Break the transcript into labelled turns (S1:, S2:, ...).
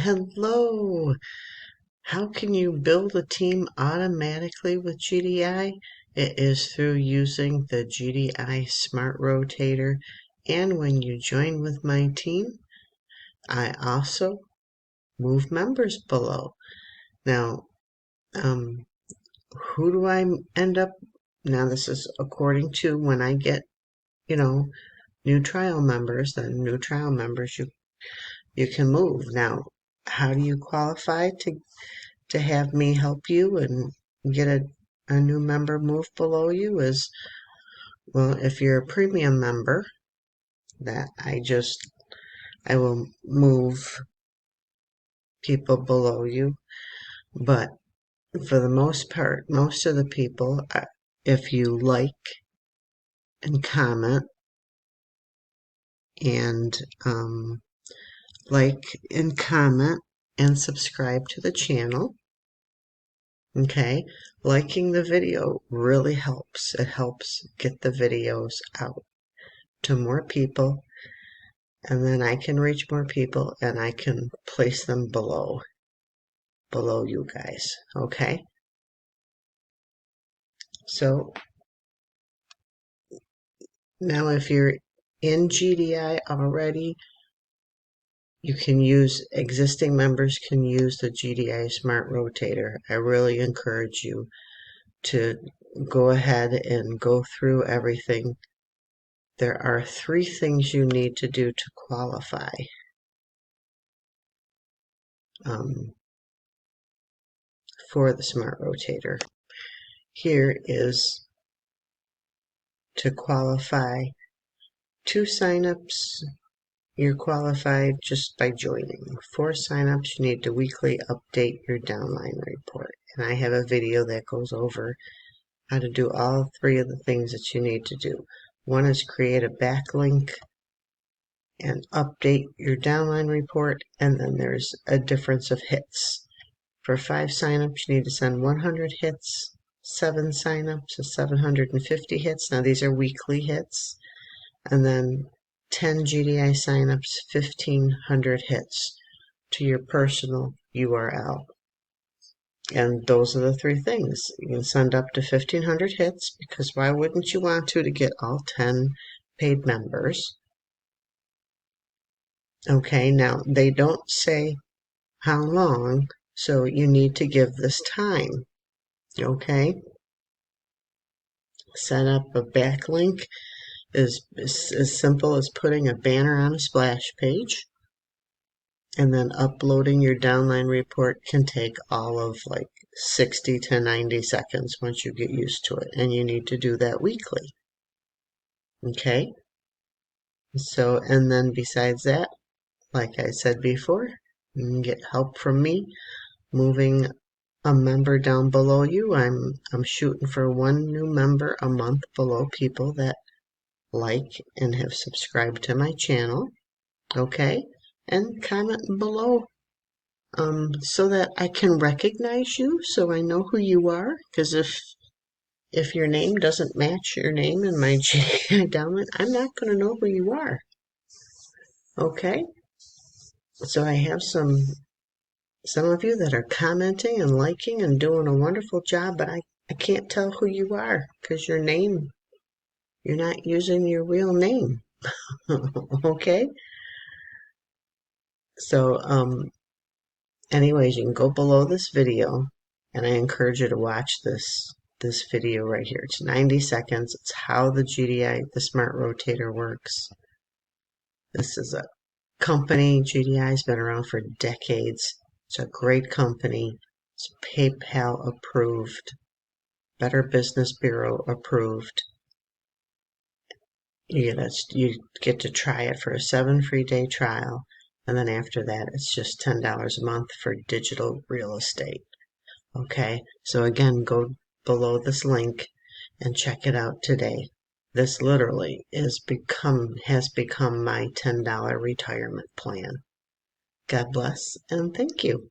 S1: Hello! How can you build a team automatically with GDI? It is through using the GDI Smart Rotator, and when you join with my team, I also move members below. Now, who do I end up? Now, this is according to when I get, new trial members, then new trial members you can move. Now, how do you qualify to have me help you and get a new member move below you is, well, if you're a premium member, that I will move people below you. But for the most part, most of the people, if you like and comment and like and comment and subscribe to the channel, okay, liking the video really helps. It helps get the videos out to more people, and then I can reach more people and I can place them below you guys. Okay, so now if you're in GDI already, you can use, existing members can use the GDI Smart Rotator. I really encourage you to go ahead and go through everything. There are 3 things you need to do to qualify. For the Smart Rotator. Here is to qualify 2 signups. You're qualified just by joining. 4 signups, you need to weekly update your downline report. And I have a video that goes over how to do all 3 of the things that you need to do. One is create a backlink and update your downline report, and then there's a difference of hits. For 5 signups, you need to send 100 hits. 7 signups is 750 hits. Now these are weekly hits. And then 10 GDI signups, 1,500 hits to your personal URL. And those are the 3 things. You can send up to 1,500 hits, because why wouldn't you want to get all 10 paid members? Okay, now they don't say how long, so you need to give this time. Okay? Set up a backlink is as simple as putting a banner on a splash page, and then uploading your downline report can take all of like 60 to 90 seconds once you get used to it, and you need to do that weekly. Okay? So, and then besides that, like I said before, you can get help from me moving a member down below you. I'm shooting for 1 new member a month below people that like and have subscribed to my channel. Okay, and comment below so that I can recognize you, so I know who you are. Because if your name doesn't match your name in my GDI downline, I'm not going to know who you are. Okay, so I have some of you that are commenting and liking and doing a wonderful job, but I can't tell who you are because your name, you're not using your real name. Okay, so anyways, you can go below this video, and I encourage you to watch this video right here. It's 90 seconds. It's how the GDI, the Smart Rotator, works. This is a company. GDI has been around for decades. It's a great company. It's PayPal approved, Better Business Bureau approved. You get to try it for a 7 free day trial, and then after that, it's just $10 a month for digital real estate. Okay, so again, go below this link and check it out today. This literally has become my $10 retirement plan. God bless and thank you.